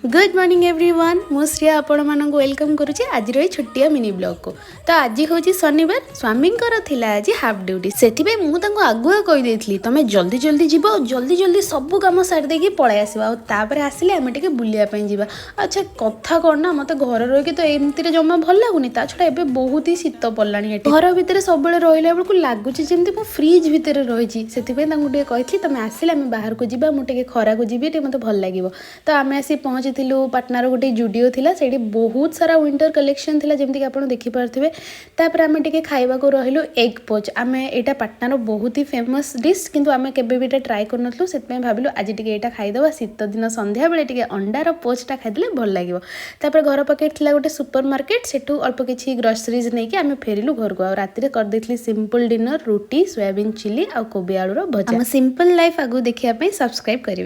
Good morning everyone मु श्रिया आपण मानक वेलकम करुच्ची आज छोटिया मिनी ब्लॉग को। तो आज हूँ शनिवार स्वामी आज हाफ ड्यूटी से आगुआ कहीदेली तुम जल्दी जल्दी जीव जल्दी जल्दी सब कम सारी देकी पलि आसपर आसिले आम टे बुलापी जावा। अच्छा कथा कौन ना मत घर रही तो एमती जमा भल लगुनि ता छड़ा एबे बहुत ही शीत पड़ानी घर भितर सब रहा बेलू लगुच जमी मो फ्रिज भितर रही से कही तुम आसिले आम बाहर को जी मुझे खरा को जी मत भल लगे। तो आम आसी पहुँची पाटनार गोटे जुडियो थिला सेठी बहुत सारा विंटर कलेक्शन थिला जमती आप देखिपे। तापर आम टे खाइबा को रहिलु एग पोच। आम एटा पाटनार बहुत ही फेमस डिश किंतु आम केबे ट्राए करनथलु से भाविलु आज टे एटा खाइदबा शीत दिन संध्या बेले टे अंडार पोचटा खाइदेले भल लागिवो। तापर घर पाखे थिला गोटे सुपर मार्केट सेठू अल्प किछि ग्रोसरीज नहीं कि आम फेरिलु घर को। राति कर देथिली सिंपल डिनर रुटी सोयाबीन चिली आ कोबी आलूर भजा। हम सिंपल लाइफ आगु देखिया पे सब्सक्राइब करिवे।